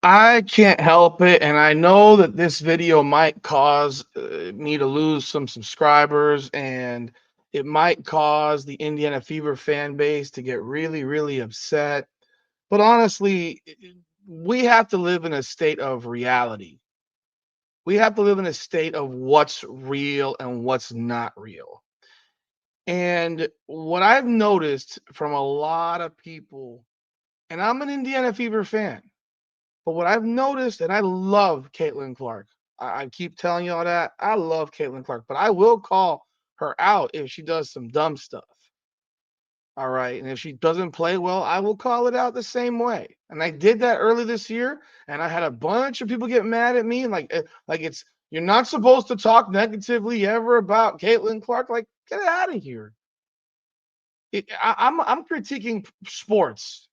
I can't help it, and I know that this video might cause me to lose some subscribers, and it might cause the Indiana Fever fan base to get really, really upset. But honestly, we have to live in a state of reality. We have to live in a state of what's real and what's not real. And what I've noticed from a lot of people, and I'm an Indiana Fever fan. But what I've noticed, and I love Caitlin Clark. I keep telling you all that. I love Caitlin Clark, but I will call her out if she does some dumb stuff. All right. And if she doesn't play well, I will call it out the same way. And I did that early this year, and I had a bunch of people get mad at me. Like it's you're not supposed to talk negatively ever about Caitlin Clark. Like, get out of here. I'm critiquing sports.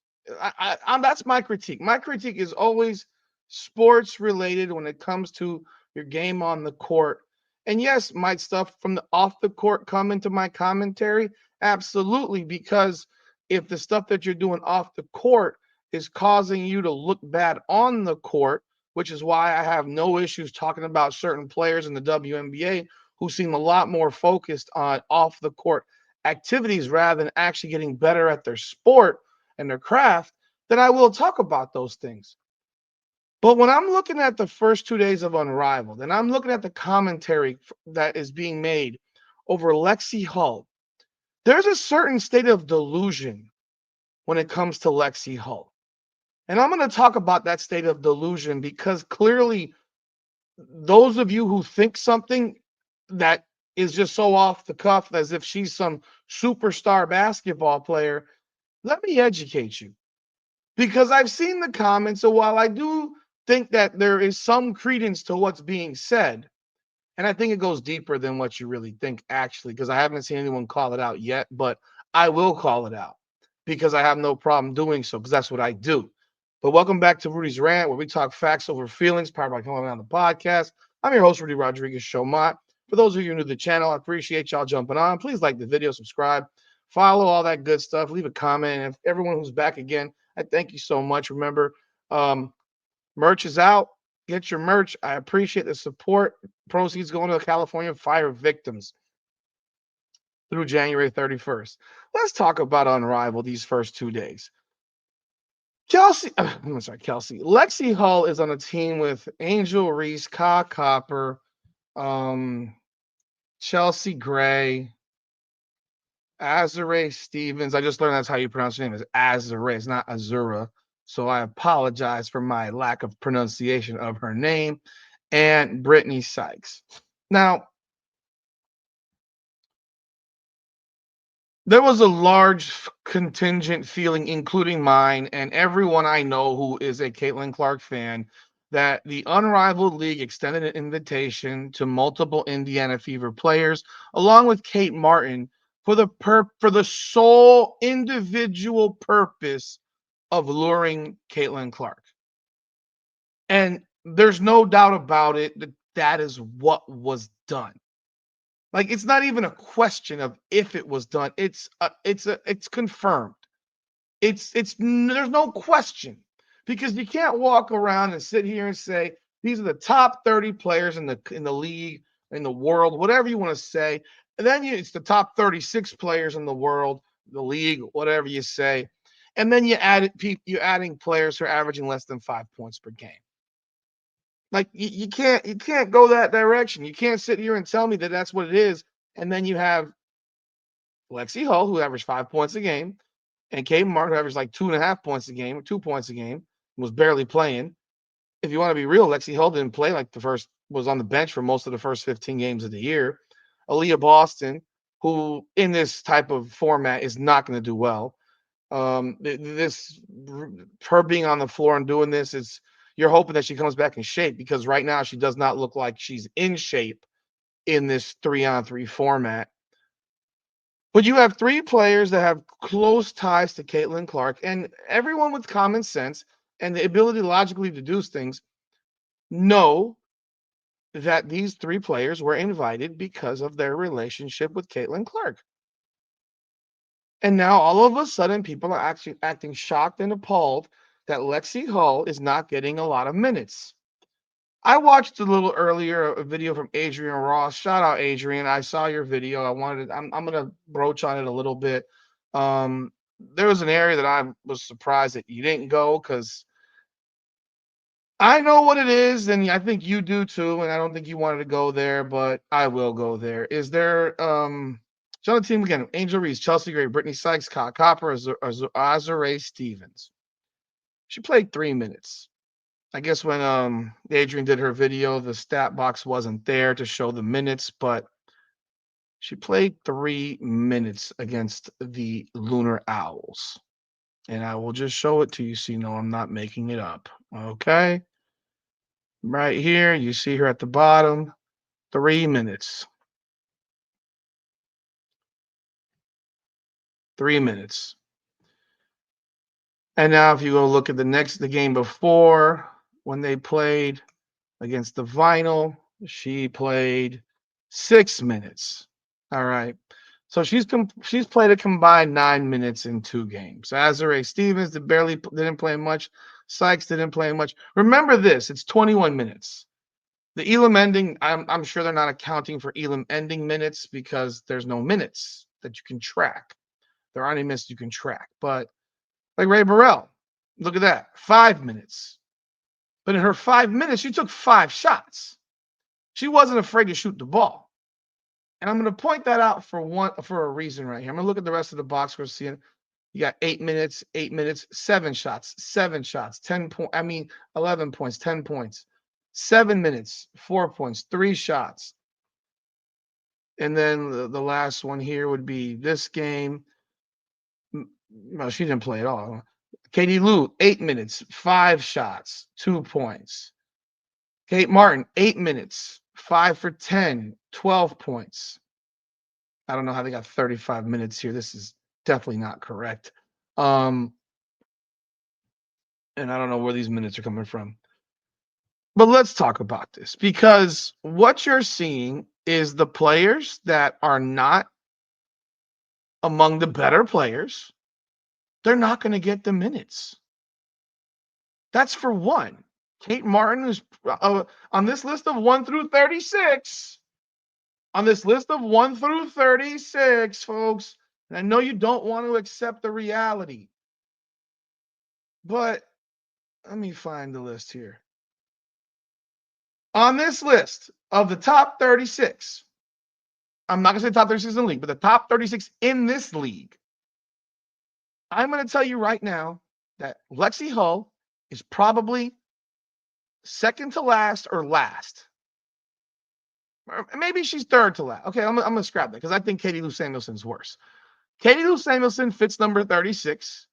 I'm that's my critique. My critique is always sports related when it comes to your game on the court. And yes, might stuff from the off the court come into my commentary? Absolutely, because if the stuff that you're doing off the court is causing you to look bad on the court, which is why I have no issues talking about certain players in the WNBA who seem a lot more focused on off the court activities rather than actually getting better at their sport and their craft, then I will talk about those things. But when I'm looking at the first 2 days of Unrivaled and I'm looking at the commentary that is being made over Lexie Hull, there's a certain state of delusion when it comes to Lexie Hull. And I'm going to talk about that state of delusion because clearly those of you who think something that is just so off the cuff as if she's some superstar basketball player, let me educate you because I've seen the comments. So while I do think that there is some credence to what's being said, and I think it goes deeper than what you really think, actually, because I haven't seen anyone call it out yet, but I will call it out because I have no problem doing so because that's what I do. But welcome back to Rudy's Rant, where we talk facts over feelings, powered by coming on the podcast. I'm your host, Rudy Rodriguez Showmont. For those of you new to the channel, I appreciate y'all jumping on. Please like the video, subscribe, follow all that good stuff, leave a comment. And if everyone who's back again, I thank you so much. Remember, um, merch is out. Get your merch. I appreciate the support. Proceeds going to the California fire victims through January 31st. Let's talk about Unrivaled these first 2 days. I'm sorry, Kelsey. Lexie Hull is on a team with Angel Reese, Ka Copper, um, Chelsea Gray, Azure Stevens. I just learned that's how you pronounce her name is Azure. It's not Azura. So I apologize for my lack of pronunciation of her name. And Brittany Sykes. Now, there was a large contingent feeling, including mine and everyone I know who is a Caitlin Clark fan, that the Unrivaled League extended an invitation to multiple Indiana Fever players, along with Kate Martin, for the sole individual purpose of luring Caitlin Clark. And there's no doubt about it that that is what was done. Like it's not even a question of if it was done. It's confirmed. It's there's no question because you can't walk around and sit here and say these are the top 30 players in the league, in the world, whatever you want to say. And then it's the top 36 players in the world, the league, whatever you say. And then you're adding players who are averaging less than 5 points per game. Like you can't go that direction. You can't sit here and tell me that that's what it is. And then you have Lexie Hull, who averaged 5 points a game, and Kate Martin, who averaged like 2.5 points a game, or 2 points a game, was barely playing. If you want to be real, Lexie Hull didn't play like was on the bench for most of the first 15 games of the year. Aaliyah Boston, who in this type of format is not going to do well. This her being on the floor and doing this is you're hoping that she comes back in shape because right now she does not look like she's in shape in this 3-on-3 format. But you have three players that have close ties to Caitlin Clark, and everyone with common sense and the ability to logically deduce things know that these three players were invited because of their relationship with Caitlin Clark. And now all of a sudden, people are actually acting shocked and appalled that Lexie Hull is not getting a lot of minutes. I watched a little earlier a video from Adrian Ross. Shout out Adrian. I saw your video. I'm gonna broach on it a little bit. There was an area that I was surprised that you didn't go because I know what it is, and I think you do too. And I don't think you wanted to go there, but I will go there. Is there show the team again? Angel Reese, Chelsea Gray, Brittany Sykes, Kyle Copper, Azure Stevens. She played 3 minutes. I guess when Adrian did her video, the stat box wasn't there to show the minutes, but she played 3 minutes against the Lunar Owls. And I will just show it to you so you know I'm not making it up. Okay. Right here, you see her at the bottom, 3 minutes. 3 minutes. And now if you go look at the game before when they played against the Vinyl, she played 6 minutes. All right. So she's played a combined 9 minutes in 2 games. Azure Stevens didn't play much. Sykes didn't play much. Remember this, it's 21 minutes. The Elam ending, I'm sure they're not accounting for Elam ending minutes because there's no minutes that you can track. There aren't any minutes you can track. But like Ray Burrell, look at that, 5 minutes. But in her 5 minutes, she took 5 shots. She wasn't afraid to shoot the ball. And I'm going to point that out for a reason right here. I'm going to look at the rest of the box score, seeing you got 8 minutes, 7 shots, 7 shots, 11 points, 10 points, 7 minutes, 4 points, 3 shots. And then the last one here would be this game. Well, she didn't play at all. Katie Lou, 8 minutes, 5 shots, 2 points. Kate Martin, 8 minutes, 5 for 10, 12 points. I don't know how they got 35 minutes here. This is definitely not correct. And I don't know where these minutes are coming from. But let's talk about this because what you're seeing is the players that are not among the better players, they're not going to get the minutes. That's for one. Kate Martin is on this list of 1 through 36. On this list of 1 through 36, folks, and I know you don't want to accept the reality, but let me find the list here. On this list of the top 36, I'm not going to say top 36 in the league, but the top 36 in this league, I'm going to tell you right now that Lexie Hull is probably second to last or last. Or maybe she's third to last. Okay, I'm going to scrap that because I think Katie Lou Samuelson's worse. Katie Lou Samuelson fits number 36.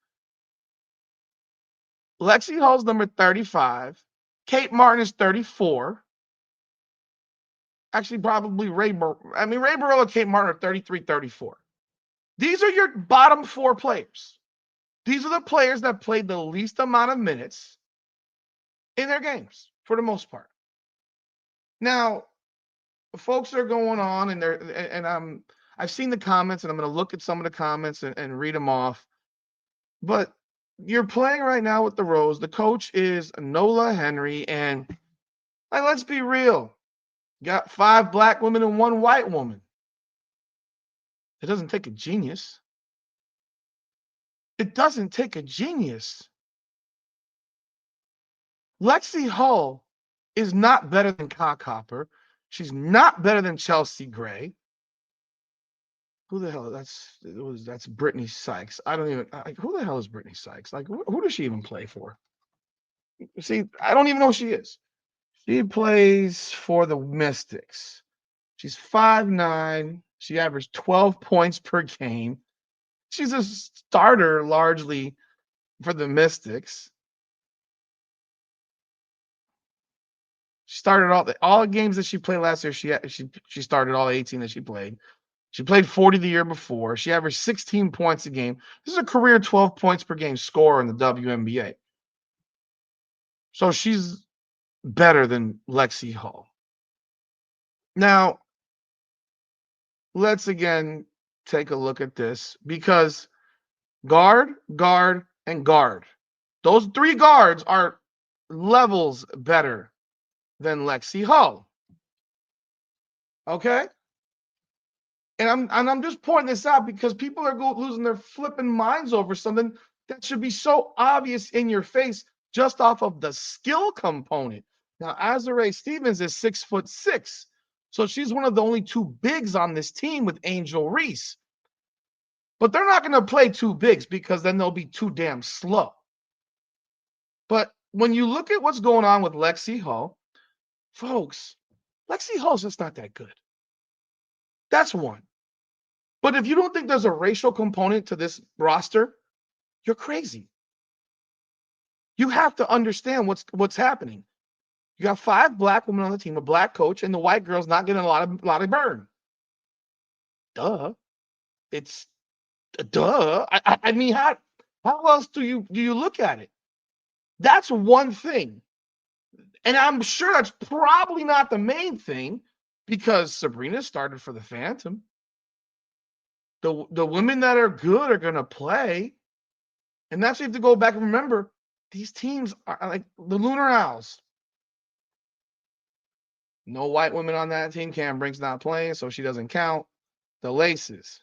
Lexie Hull's number 35. Kate Martin is 34. Actually, probably Ray Burrell and Kate Martin are 33, 34. These are your bottom 4 players. These are the players that played the least amount of minutes in their games for the most part. Now, folks are going on and I've seen the comments and I'm going to look at some of the comments and read them off. But you're playing right now with the Rose. The coach is Nola Henry, and let's be real. You got 5 black women and 1 white woman. It doesn't take a genius. It doesn't take a genius. Lexie Hull is not better than Kyle Copper. She's not better than Chelsea Gray. Who the hell? That's Brittany Sykes. I don't even. Who the hell is Brittany Sykes? Like, who does she even play for? See, I don't even know who she is. She plays for the Mystics. She's 5'9". She averaged 12 points per game. She's a starter largely for the Mystics. She started all the games that she played last year. She started all 18 that she played. She played 40 the year before. She averaged 16 points a game. This is a career 12 points per game scorer in the WNBA. So she's better than Lexie Hull. Now, let's again take a look at this because guard, and guard. Those 3 guards are levels better than Lexie Hull. Okay? And I'm just pointing this out because people are losing their flipping minds over something that should be so obvious in your face just off of the skill component. Now, Azare Stevens is 6'6", so she's one of the only 2 bigs on this team with Angel Reese. But they're not going to play 2 bigs because then they'll be too damn slow. But when you look at what's going on with Lexie Hull, folks, Lexie Hull's just not that good. That's one. But if you don't think there's a racial component to this roster, you're crazy. You have to understand what's happening. You got 5 black women on the team, a black coach, and the white girl's not getting a lot of burn. Duh. It's duh. I mean, how else do you look at it? That's one thing. And I'm sure that's probably not the main thing because Sabrina started for the Phantom. The women that are good are going to play. And that's what you have to go back and remember. These teams are like the Lunar Owls. No white women on that team. Cam Brink's not playing, so she doesn't count. The Laces.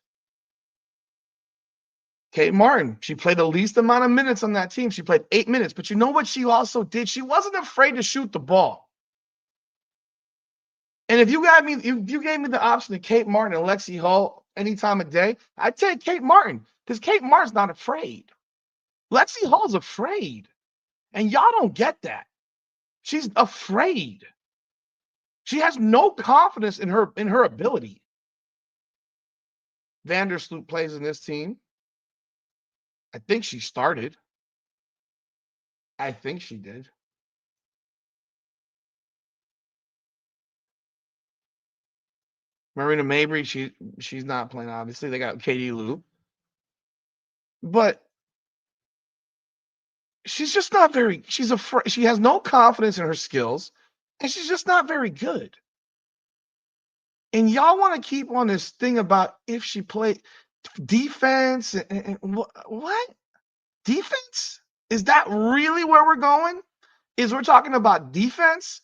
Kate Martin, she played the least amount of minutes on that team. She played 8 minutes. But you know what she also did? She wasn't afraid to shoot the ball. And if you gave me the option of Kate Martin and Lexie Hull any time of day, I'd take Kate Martin because Kate Martin's not afraid. Lexie Hull's afraid. And y'all don't get that. She's afraid. She has no confidence in her ability. Vandersloot plays in this team. I think she started. I think she did. Marina Mabry, she's not playing, obviously. They got Katie Lou. But she's just not very, she's afraid. She has no confidence in her skills, and she's just not very good. And y'all want to keep on this thing about if she played defense and what? Defense? Is that really where we're going? Is we're talking about defense?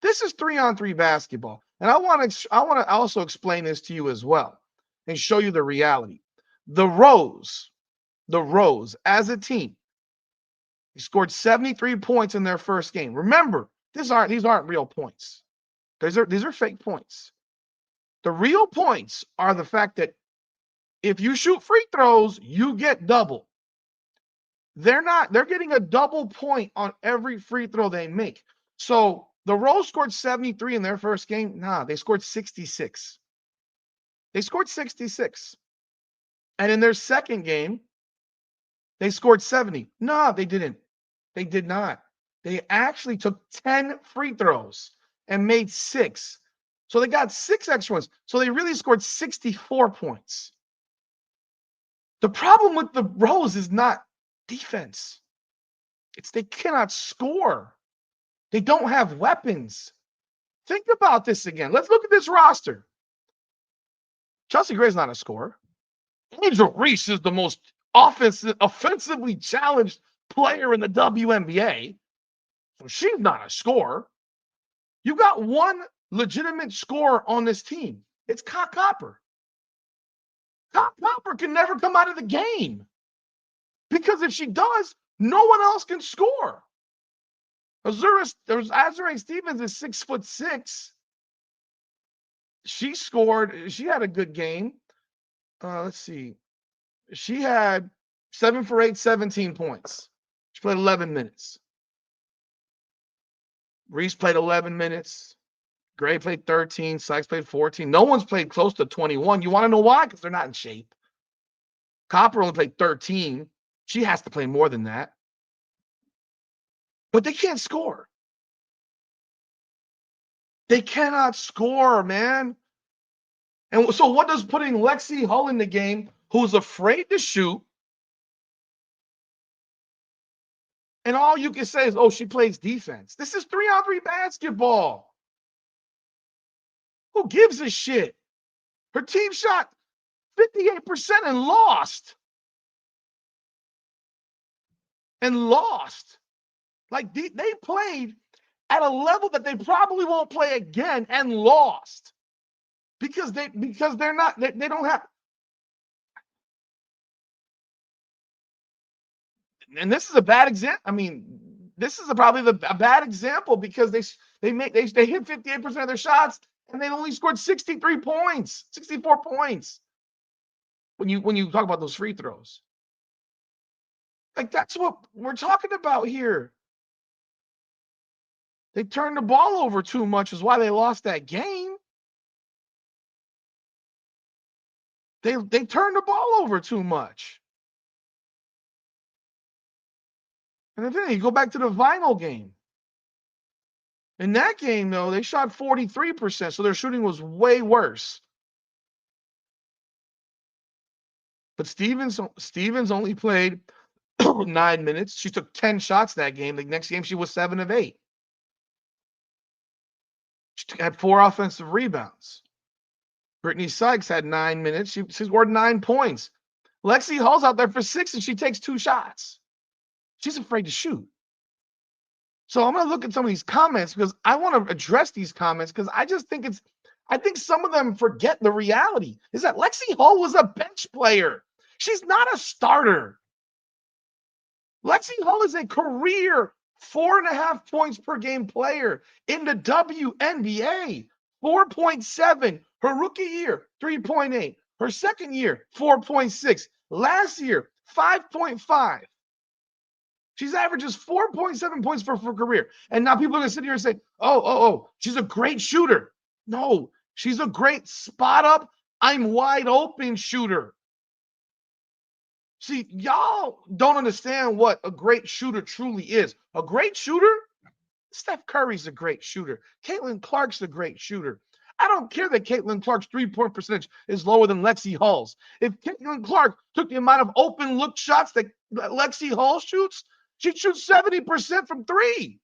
This is 3-on-3 basketball. And I want to also explain this to you as well and show you the reality. The Rose as a team, they scored 73 points in their first game. Remember, these aren't real points. These are fake points. The real points are the fact that if you shoot free throws, you get double. They're getting a double point on every free throw they make. So the Rose scored 73 in their first game. Nah, they scored 66. They scored 66. And in their second game, they scored 70. No, they didn't. They did not. They actually took 10 free throws and made 6. So they got 6 extra ones. So they really scored 64 points. The problem with the Rose is not defense. It's they cannot score. They don't have weapons. Think about this again. Let's look at this roster. Chelsea Gray's not a scorer. Angel Reese is the most offensively challenged player in the WNBA. So she's not a scorer. You got one legitimate scorer on this team. It's Cock Copper. Cock Copper can never come out of the game. Because if she does, no one else can score. Azare Stevens is 6'6". She scored. She had a good game. Let's see. She had 7 for 8, 17 points. She played 11 minutes. Reese played 11 minutes. Gray played 13. Sykes played 14. No one's played close to 21. You want to know why? Because they're not in shape. Copper only played 13. She has to play more than that. But they can't score. They cannot score, man. And so what does putting Lexie Hull in the game, who's afraid to shoot, and all you can say is, oh, she plays defense. This is 3-on-3 basketball. Who gives a shit? Her team shot 58% and lost. and lost. Like they played at a level that they probably won't play again and lost because they're not they don't have. And this is a bad example. I mean, this is probably a bad example because they hit 58% of their shots and they only scored 63 points, 64 points. When you talk about those free throws. Like that's what we're talking about here. They turned the ball over too much is why they lost that game. They turned the ball over too much. And then you go back to the vinyl game. In that game, though, they shot 43%, so their shooting was way worse. But Stevens only played 9 minutes. She took 10 shots that game. The next game, she was 7 of 8. She had 4 offensive rebounds. Brittany Sykes had 9 minutes. She scored 9 points. Lexie Hull's out there for 6, and she takes 2 shots. She's afraid to shoot. So I'm going to look at some of these comments because I want to address these comments because I just think I think some of them forget the reality is that Lexie Hull was a bench player. She's not a starter. Lexie Hull is a career 4.5 points per game player in the WNBA. 4.7. Her rookie year, 3.8. Her second year, 4.6. Last year, 5.5. She's averages 4.7 points for career. And now people are going to sit here and say, oh, she's a great shooter. No, she's a great spot up, I'm wide open shooter. See, y'all don't understand what a great shooter truly is. A great shooter, Steph Curry's a great shooter. Caitlin Clark's a great shooter. I don't care that Caitlin Clark's 3-point percentage is lower than Lexie Hull's. If Caitlin Clark took the amount of open look shots that Lexie Hull shoots, she'd shoot 70% from 3.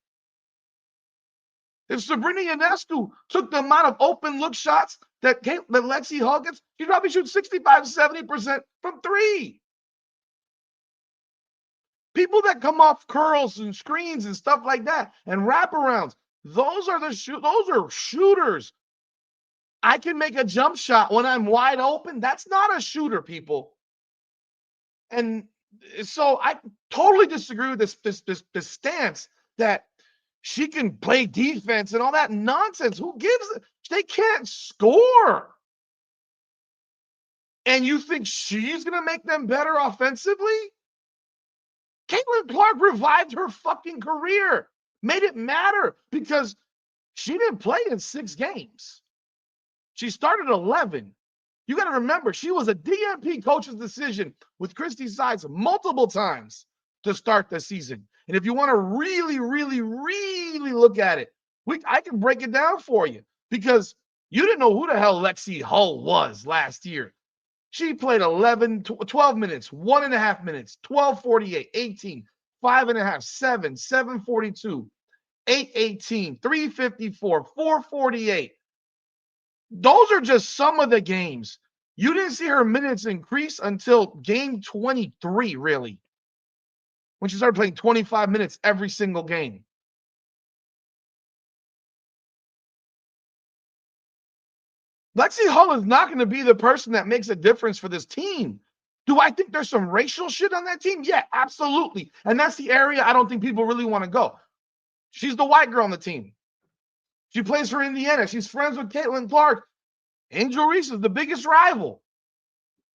If Sabrina Ionescu took the amount of open look shots that Lexie Hull gets, she'd probably shoot 65, 70% from 3. People that come off curls and screens and stuff like that and wraparounds, those are shooters. I can make a jump shot when I'm wide open. That's not a shooter, people. And so I totally disagree with this stance that she can play defense and all that nonsense. Who gives it? They can't score. And you think she's going to make them better offensively? Caitlin Clark revived her fucking career, made it matter because she didn't play in 6 games. She started 11. You got to remember, she was a DMP coach's decision with Christy Sides multiple times to start the season. And if you want to really, really, really look at it, I can break it down for you because you didn't know who the hell Lexie Hull was last year. She played 12 minutes, 1.5 minutes, 12:48, 18, 5.5, 7, 7:42, 8:18, 3:54, 4:48. Those are just some of the games. You didn't see her minutes increase until game 23, really, when she started playing 25 minutes every single game. Lexie Hull is not going to be the person that makes a difference for this team. Do I think there's some racial shit on that team? Yeah, absolutely. And that's the area I don't think people really want to go. She's the white girl on the team. She plays for Indiana. She's friends with Caitlin Clark. Angel Reese is the biggest rival.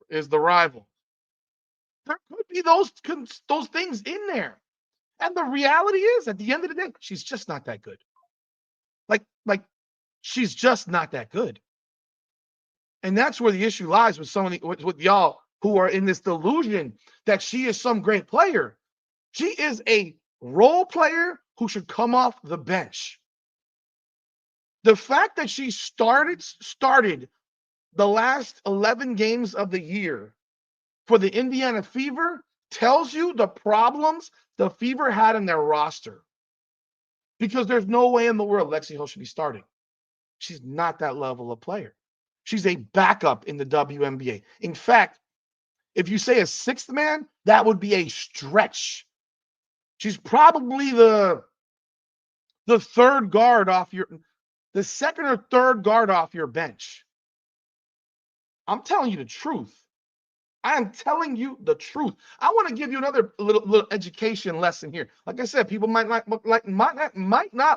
Is the rival. There could be those things in there. And the reality is, at the end of the day, she's just not that good. Like she's just not that good. And that's where the issue lies with with y'all who are in this delusion that she is some great player. She is a role player who should come off the bench. The fact that she started the last 11 games of the year for the Indiana Fever tells you the problems the Fever had in their roster. Because there's no way in the world Lexie Hull should be starting. She's not that level of player. She's a backup in the WNBA. In fact, if you say a 6th man, that would be a stretch. She's probably the third guard off the second or third guard off your bench. I'm telling you the truth. I am telling you the truth. I want to give you another little education lesson here. Like I said, people might not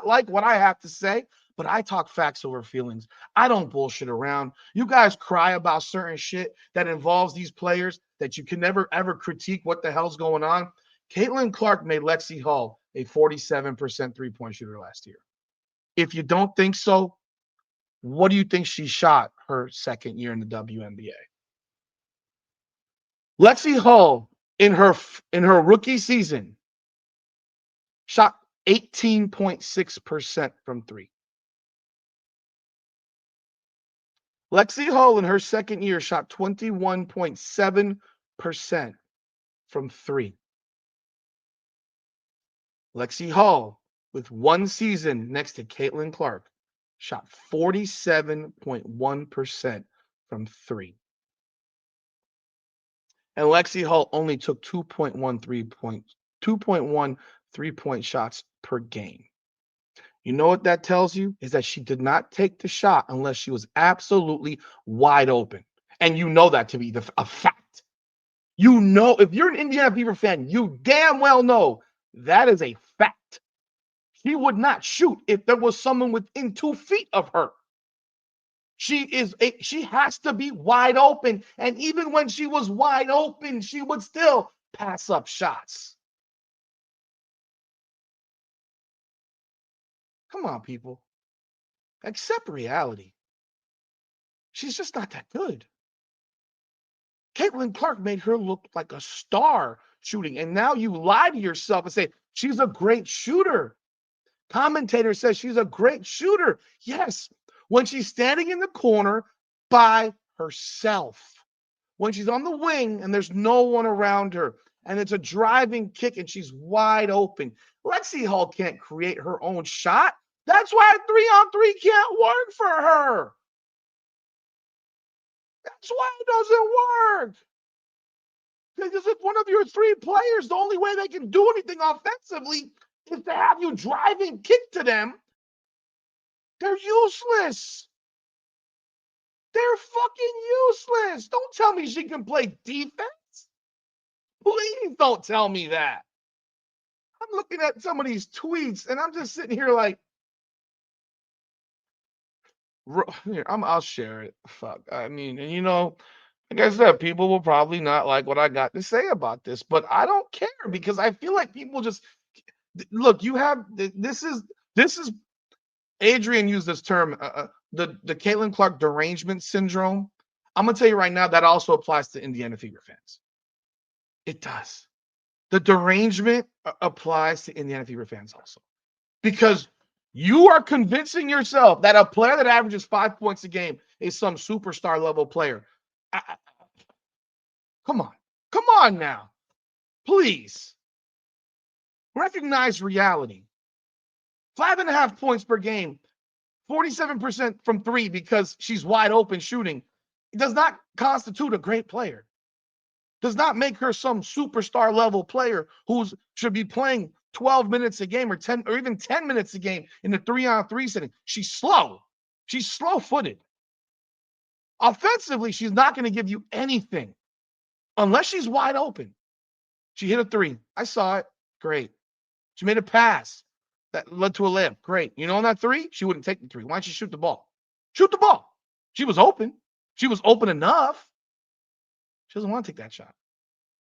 like what I have to say, but I talk facts over feelings. I don't bullshit around. You guys cry about certain shit that involves these players that you can never ever critique what the hell's going on. Caitlin Clark made Lexie Hull a 47% three-point shooter last year. If you don't think so, what do you think she shot her second year in the WNBA? Lexie Hull in her rookie season shot 18.6% from three. Lexie Hull in her second year shot 21.7% from three. Lexie Hull, with one season next to Caitlin Clark, shot 47.1% from three. And Lexie Hull only took 2.1 3-point shots per game. You know what that tells you? Is that she did not take the shot unless she was absolutely wide open. And you know that to be a fact. You know, if you're an Indiana Fever fan, you damn well know that is a fact. She would not shoot if there was someone within 2 feet of her. She has to be wide open. And even when she was wide open, she would still pass up shots. Come on, people. Accept reality. She's just not that good. Caitlin Clark made her look like a star shooting. And now you lie to yourself and say, she's a great shooter. Commentator says she's a great shooter. Yes, when she's standing in the corner by herself. When she's on the wing and there's no one around her and it's a driving kick and she's wide open. Lexie Hull can't create her own shot. That's why 3-on-3 can't work for her. That's why it doesn't work. Because if one of your three players, the only way they can do anything offensively is to have you drive and kick to them, they're useless. They're fucking useless. Don't tell me she can play defense. Please don't tell me that. I'm looking at some of these tweets and I'm just sitting here like, here, I'll share it. Fuck. I mean, and you know, like I said, people will probably not like what I got to say about this, but I don't care because I feel like people just look. You have this is Adrian used this term, the Caitlin Clark derangement syndrome. I'm gonna tell you right now that also applies to Indiana Fever fans. It does. The derangement applies to Indiana Fever fans also because you are convincing yourself that a player that averages 5 points a game is some superstar level player. Come on now, please recognize reality. 5.5 points per game, 47% from three because she's wide open shooting. It does not constitute a great player. Does not make her some superstar level player who should be playing 12 minutes a game or 10 or even 10 minutes a game in the 3-on-3 setting. She's slow. She's slow-footed. Offensively, she's not going to give you anything unless she's wide open. She hit a three. I saw it. Great. She made a pass that led to a layup. Great. You know, on that three, she wouldn't take the three. Why don't you shoot the ball? Shoot the ball. She was open. She was open enough. She doesn't want to take that shot.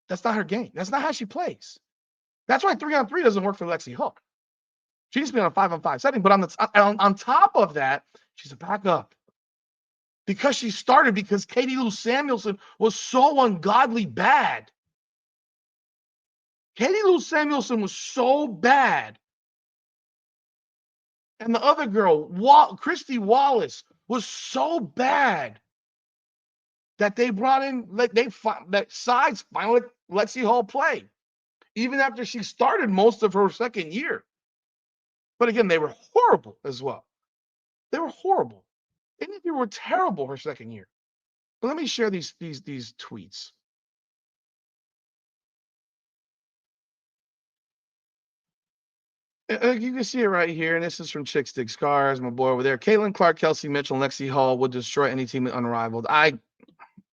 That's not her game. That's not how she plays. That's why 3-on-3 doesn't work for Lexie Hull. She needs to be on a 5-on-5 setting. But on top of that, she's a backup. Because she started because Katie Lou Samuelson was so ungodly bad. Katie Lou Samuelson was so bad. And the other girl, Christy Wallace, was so bad that they brought in, that sides finally let Lexie Hull play, even after she started most of her second year. But again, they were horrible as well. They were horrible. And they were terrible her second year. But let me share these tweets. You can see it right here, and this is from Chick Stick Scars, my boy over there. Caitlin Clark, Kelsey Mitchell, and Lexie Hull would destroy any team in Unrivaled. I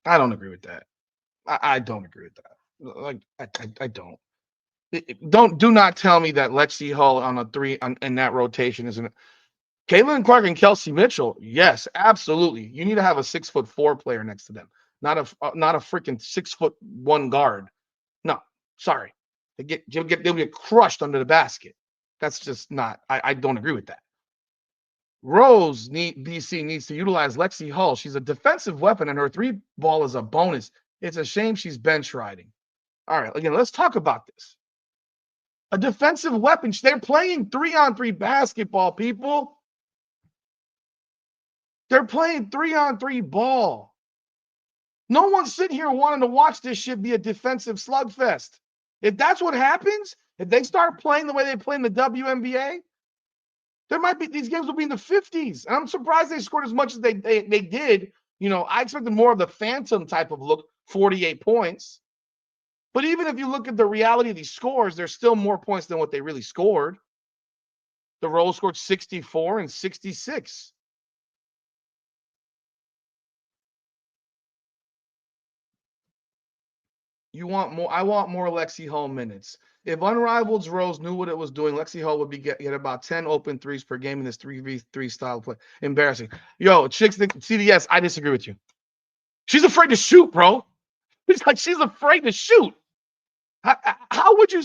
don't agree with that. I don't agree with that. Like I don't. Do not tell me that Lexie Hull on a three in that rotation isn't. Caitlin Clark and Kelsey Mitchell, yes, absolutely. You need to have a 6'4" player next to them, not a freaking 6'1" guard. No, sorry, they'll get crushed under the basket. That's just not. I don't agree with that. BC needs to utilize Lexie Hull. She's a defensive weapon, and her three ball is a bonus. It's a shame she's bench riding. All right, again, let's talk about this. A defensive weapon. They're playing 3-on-3 basketball, people. They're playing 3-on-3 ball. No one's sitting here wanting to watch this shit be a defensive slugfest. If that's what happens, if they start playing the way they play in the WNBA, there might be these games will be in the 50s. And I'm surprised they scored as much as they did. You know, I expected more of the phantom type of look, 48 points. But even if you look at the reality of these scores, there's still more points than what they really scored. The Rolls scored 64 and 66. You want more? I want more Lexie Hull minutes. If Unrivaled's Rose knew what it was doing, Lexie Hull would be get about 10 open threes per game in this 3v3 style play. Embarrassing. Yo, chicks, CDS, I disagree with you. She's afraid to shoot, bro. It's like she's afraid to shoot. How would you,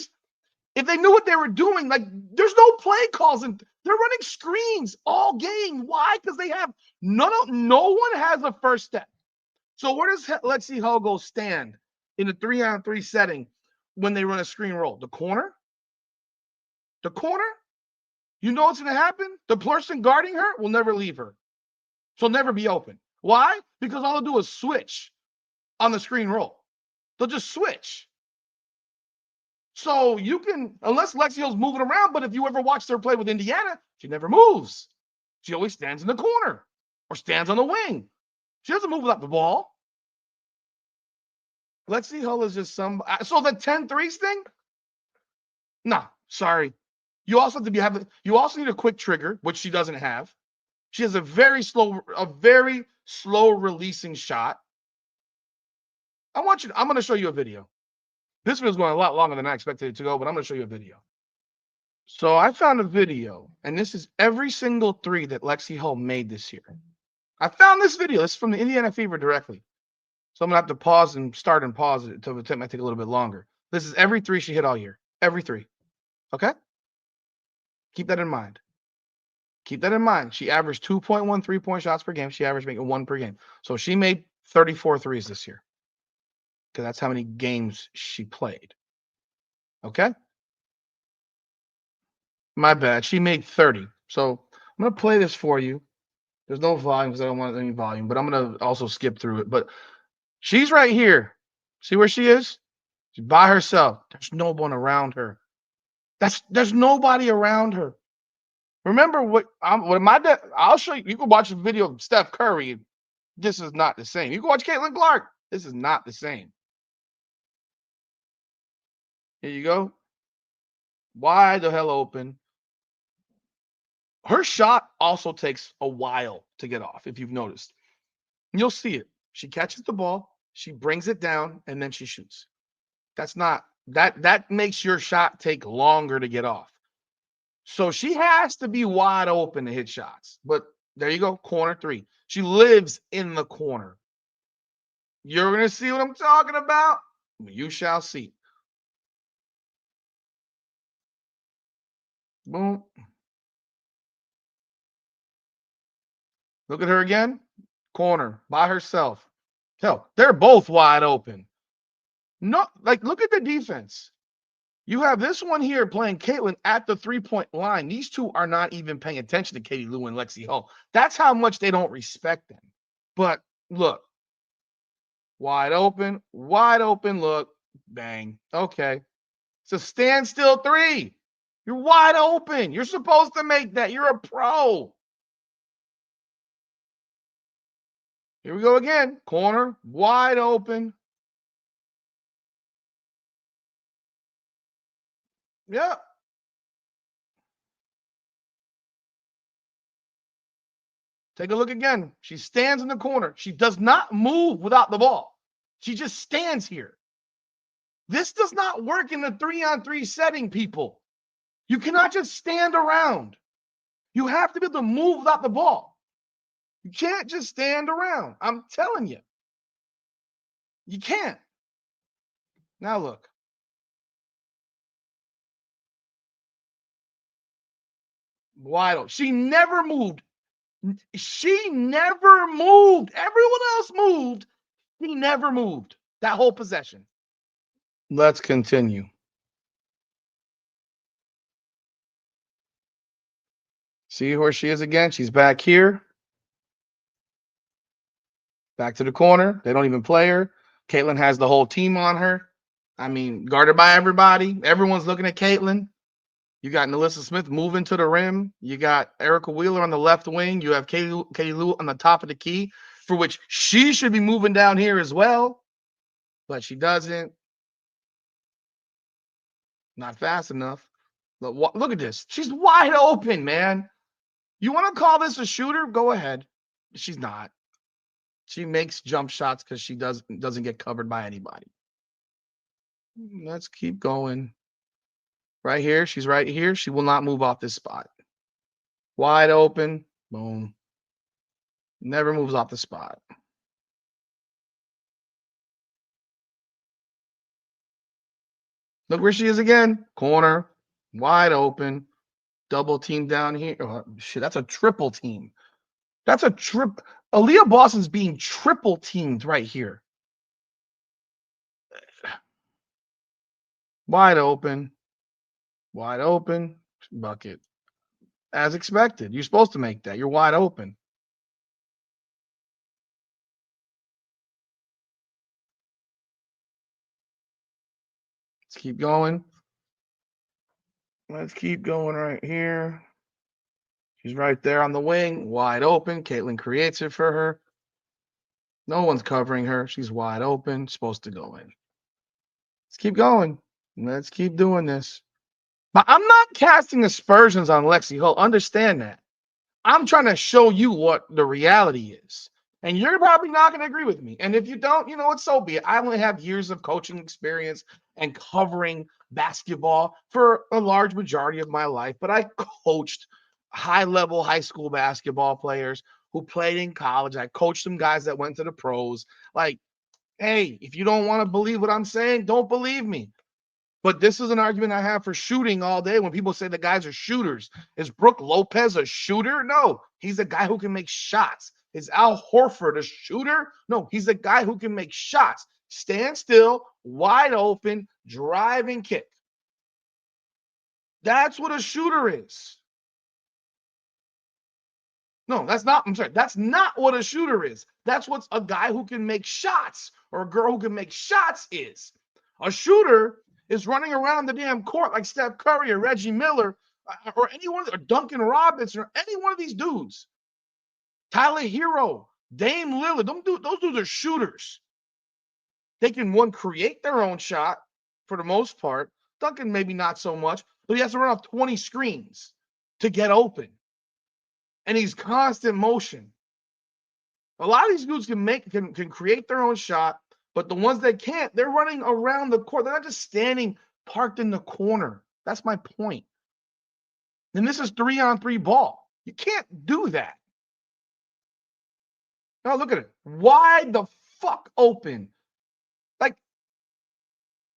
if they knew what they were doing, like there's no play calls and they're running screens all game. Why? Because they have no one has a first step. So where does Lexie Hull go stand in a 3-on-3 setting when they run a screen roll? The corner? The corner? You know what's going to happen? The person guarding her will never leave her. She'll never be open. Why? Because all they'll do is switch on the screen roll. They'll just switch. So you can, unless Lexie Hull's moving around, but if you ever watch her play with Indiana, she never moves. She always stands in the corner or stands on the wing. She doesn't move without the ball. Lexie Hull is just some. So the 10 threes thing? No, sorry. You also have to be you also need a quick trigger, which she doesn't have. She has a very slow releasing shot. I'm going to show you a video. This video is going a lot longer than I expected it to go, but I'm going to show you a video. So I found a video, and this is every single three that Lexie Hull made this year. I found this video. This is from the Indiana Fever directly. So I'm going to have to pause and start and pause it. It might take a little bit longer. This is every three she hit all year. Every three. Okay? Keep that in mind. Keep that in mind. She averaged 2.1 3-point shots per game. She averaged making 1 per game. So she made 34 threes this year. Because that's how many games she played. Okay? My bad. She made 30. So I'm going to play this for you. There's no volume because I don't want any volume, but I'm going to also skip through it. But she's right here. See where she is? She's by herself. There's no one around her. There's nobody around her. Remember what my dad, I'll show you. You can watch a video of Steph Curry. This is not the same. You can watch Caitlin Clark. This is not the same. Here you go. Wide the hell open. Her shot also takes a while to get off, if you've noticed. You'll see it. She catches the ball, she brings it down, and then she shoots. That makes your shot take longer to get off. So she has to be wide open to hit shots. But there you go, corner three. She lives in the corner. You're going to see what I'm talking about? You shall see. Boom. Look at her again. Corner by herself. Hell, they're both wide open. No, like look at the defense. You have this one here playing Caitlin at the 3-point line. These two are not even paying attention to Katie Lou and Lexie Hull. That's how much they don't respect them. But look, wide open, look, bang. Okay. It's a standstill three. You're wide open. You're supposed to make that. You're a pro. Here we go again. Corner, wide open. Yeah. Take a look again. She stands in the corner. She does not move without the ball. She just stands here. This does not work in the 3-on-3 setting, people. You cannot just stand around. You have to be able to move without the ball. You can't just stand around. I'm telling you. You can't. Now look. Wide open. She never moved. She never moved. Everyone else moved. He never moved that whole possession. Let's continue. See where she is again? She's back here. Back to the corner. They don't even play her. Caitlin has the whole team on her. I mean, guarded by everybody. Everyone's looking at Caitlin. You got Nalissa Smith moving to the rim. You got Erica Wheeler on the left wing. You have Katie Lou on the top of the key, for which she should be moving down here as well. But she doesn't. Not fast enough. Look at this. She's wide open, man. You want to call this a shooter? Go ahead. She's not. She makes jump shots because she doesn't get covered by anybody. Let's keep going. Right here. She's right here. She will not move off this spot. Wide open. Boom. Never moves off the spot. Look where she is again. Corner. Wide open. Double team down here. Oh, shit, that's a triple team. That's a trip. Aaliyah Boston's being triple teamed right here. Wide open. Wide open. Bucket. As expected. You're supposed to make that. You're wide open. Let's keep going. Let's keep going right here. She's right there on the wing. Wide open. Caitlin creates it for her. No one's covering her. She's wide open. Supposed to go in. Let's keep going. Let's keep doing this. But I'm not casting aspersions on Lexie Hull. Understand that. I'm trying to show you what the reality is. And you're probably not going to agree with me. And if you don't, you know what, so be it. I only have years of coaching experience and covering basketball for a large majority of my life. But I coached high-level high school basketball players who played in college. I coached some guys that went to the pros. Like, hey, if you don't want to believe what I'm saying, don't believe me. But this is an argument I have for shooting all day when people say the guys are shooters. Is Brooke Lopez a shooter? No, he's a guy who can make shots. Is Al Horford a shooter? No, he's a guy who can make shots. Stand still, wide open, drive and kick. That's what a shooter is. No, that's not. I'm sorry. That's not what a shooter is. That's what a guy who can make shots or a girl who can make shots is. A shooter is running around the damn court like Steph Curry or Reggie Miller or anyone, or Duncan Robinson or any one of these dudes. Tyler Hero, Dame Lillard, those dudes are shooters. They can, one, create their own shot for the most part. Duncan maybe not so much, but he has to run off 20 screens to get open. And he's constant motion. A lot of these dudes can create their own shot, but the ones that can't, they're running around the court. They're not just standing parked in the corner. That's my point. And this is 3-on-3 ball. You can't do that. Now look at it. Wide the fuck open. Like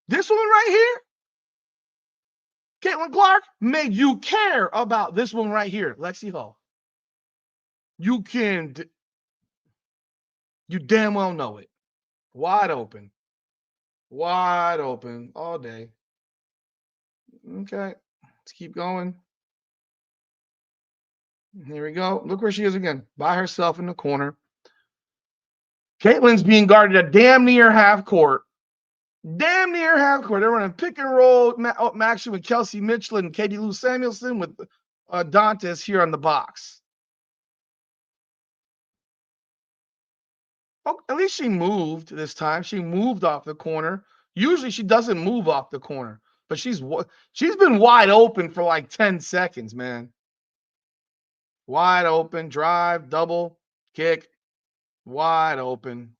this one right here, Caitlin Clark made you care about this one right here, Lexie Hull. You damn well know it. Wide open. Wide open all day. Okay, let's keep going. Here we go. Look where she is again, by herself in the corner. Caitlin's being guarded at damn near half court. Damn near half court. They're running pick and roll action with Kelsey Mitchell and Katie Lou Samuelson with Dantes here on the box. Oh, at least she moved this time. She moved off the corner. Usually she doesn't move off the corner, but she's been wide open for like 10 seconds, man. Wide open, drive, double, kick, wide open.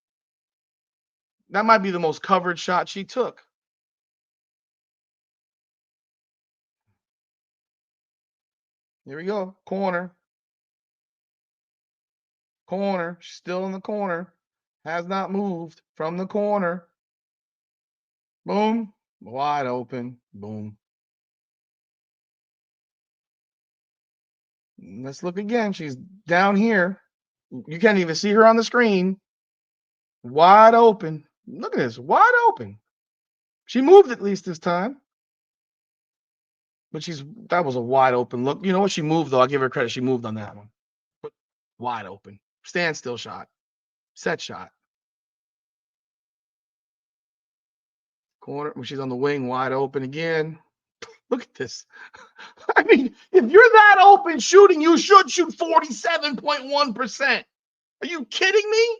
That might be the most covered shot she took. Here we go. Corner. Corner. Still in the corner. Has not moved from the corner. Boom. Wide open. Boom. Let's look again. She's down here. You can't even see her on the screen. Wide open. Look at this. Wide open. She moved at least this time. But that was a wide open look. You know what? She moved though. I'll give her credit. She moved on that one. But wide open. Standstill shot. Set shot. Corner. When she's on the wing, wide open again. Look at this. I mean, if you're that open shooting, you should shoot 47.1%. Are you kidding me?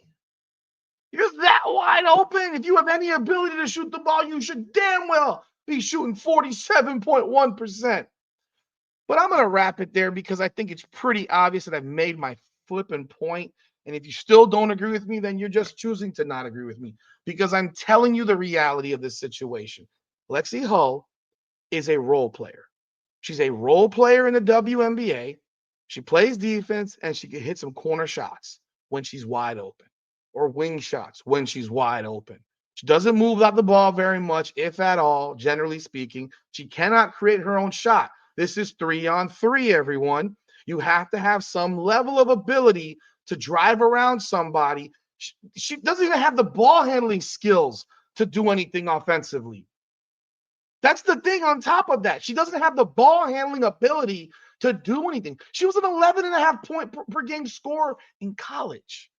You're that wide open. If you have any ability to shoot the ball, you should damn well be shooting 47.1%. But I'm going to wrap it there because I think it's pretty obvious that I've made my flipping point. And if you still don't agree with me, then you're just choosing to not agree with me because I'm telling you the reality of this situation. Lexie Hull is a role player. She's a role player in the WNBA. She plays defense and she can hit some corner shots when she's wide open or wing shots when she's wide open. She doesn't move out the ball very much, if at all, generally speaking. She cannot create her own shot. This is 3-on-3, everyone. You have to have some level of ability to drive around somebody. She doesn't even have the ball handling skills to do anything offensively. That's the thing on top of that. She doesn't have the ball handling ability to do anything. She was an 11.5 point per game scorer in college.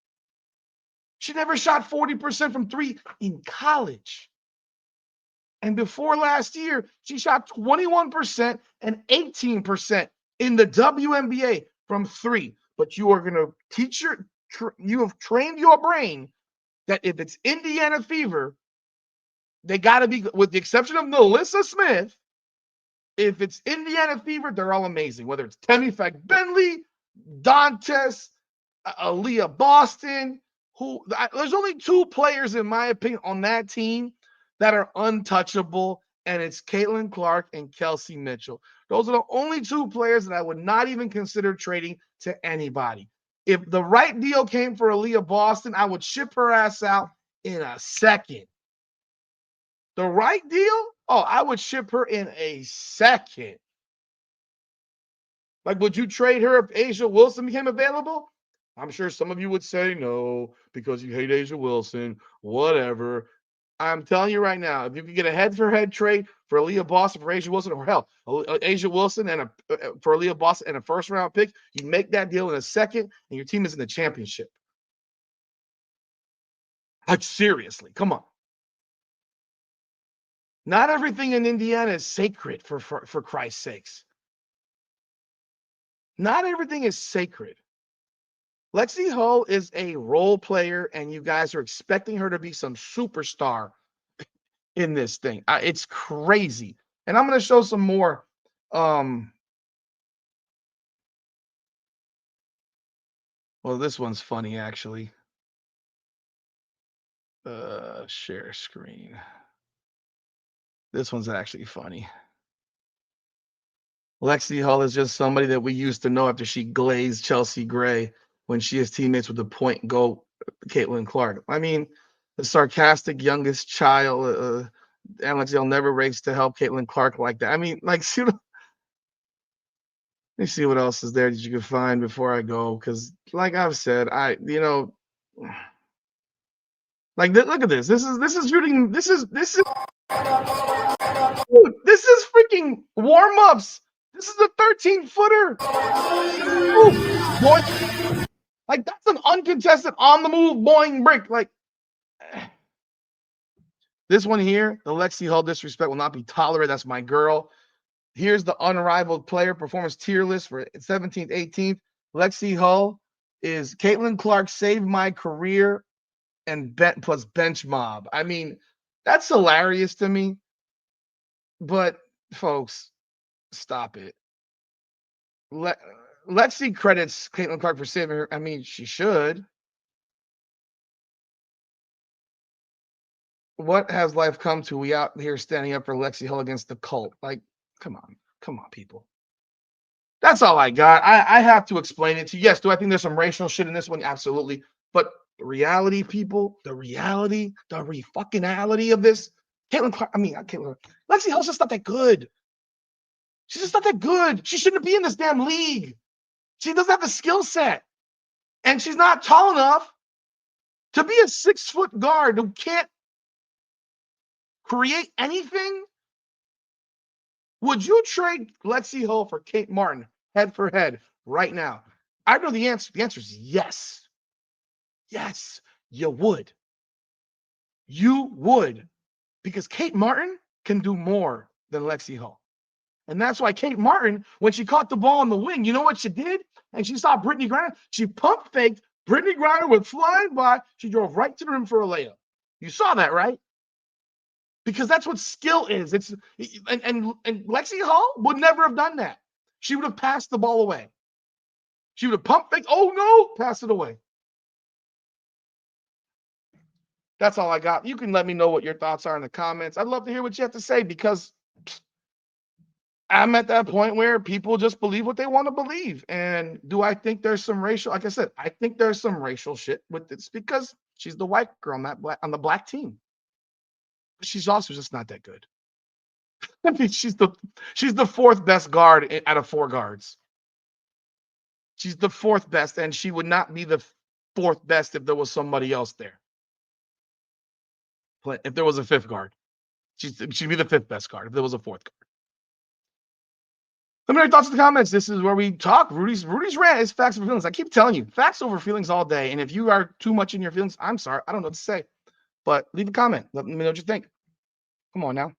She never shot 40% from three in college. And before last year, she shot 21% and 18% in the WNBA from three. But you are going to teach you have trained your brain that if it's Indiana Fever, they got to be, with the exception of Melissa Smith, if it's Indiana Fever, they're all amazing. Whether it's Temi Bentley, Dantes, Aaliyah Boston, there's only two players, in my opinion, on that team that are untouchable, and it's Caitlin Clark and Kelsey Mitchell. Those are the only two players that I would not even consider trading to anybody. If the right deal came for Aaliyah Boston, I would ship her ass out in a second. The right deal? Oh, I would ship her in a second. Like, would you trade her if Asia Wilson became available? I'm sure some of you would say no because you hate Asia Wilson, whatever. I'm telling you right now, if you could get a head-for-head trade for Aaliyah Boston for Asia Wilson, or hell, Asia Wilson and for Aaliyah Boston and a first-round pick, you make that deal in a second, and your team is in the championship. Like, seriously, come on. Not everything in Indiana is sacred, for Christ's sakes. Not everything is sacred. Lexie Hull is a role player, and you guys are expecting her to be some superstar in this thing. It's crazy. And I'm going to show some more. Well, this one's funny, actually. Share screen. This one's actually funny. Lexie Hull is just somebody that we used to know after she glazed Chelsea Gray when she is teammates with the point guard Caitlin Clark. I mean, the sarcastic youngest child, Alex, they'll never race to help Caitlin Clark like that. I mean, like, let me see what else is there that you can find before I go. Because, like I've said, like, look at this. This is shooting. This is freaking warm ups. This is a 13-footer. Like, that's an uncontested on the move boing brick. Like, this one here, the Lexie Hull disrespect will not be tolerated. That's my girl. Here's the unrivaled player performance tier list for 17th, 18th. Lexie Hull is Caitlin Clark saved my career and plus bench mob. I mean, that's hilarious to me. But folks, stop it. Lexie credits Caitlin Clark for saving her. I mean, she should. What has life come to? We out here standing up for Lexie Hull against the cult. Like, come on, people. That's all I got. I have to explain it to you. Yes, do I think there's some racial shit in this one? Absolutely. But the reality, people, the fucking reality of this, Caitlin Clark, I mean, not Caitlin, Lexie Hull's just not that good. She's just not that good. She shouldn't be in this damn league. She doesn't have the skill set. And she's not tall enough to be a 6-foot guard who can't create anything. Would you trade Lexie Hull for Kate Martin head for head right now? I know the answer. The answer is yes. Yes, you would. You would. Because Kate Martin can do more than Lexie Hull. And that's why Kate Martin, when she caught the ball on the wing, you know what she did? And she saw Brittany Griner. She pump faked. Brittany Griner went flying by. She drove right to the rim for a layup. You saw that, right? Because that's what skill is. It's and Lexie Hull would never have done that. She would have passed the ball away. She would have pump faked. Oh no, pass it away. That's all I got. You can let me know what your thoughts are in the comments. I'd love to hear what you have to say because I'm at that point where people just believe what they want to believe. And do I think there's some racial? Like I said, I think there's some racial shit with this because she's the white girl on the black team. She's also just not that good. I mean, she's the fourth best guard out of 4 guards. She's the fourth best, and she would not be the fourth best if there was somebody else there. If there was a 5th guard, she'd be the 5th best guard if there was a 4th guard. Let me know your thoughts in the comments. This is where we talk. Rudy's rant is facts over feelings. I keep telling you, facts over feelings all day. And if you are too much in your feelings, I'm sorry. I don't know what to say. But leave a comment. Let me know what you think. Come on now.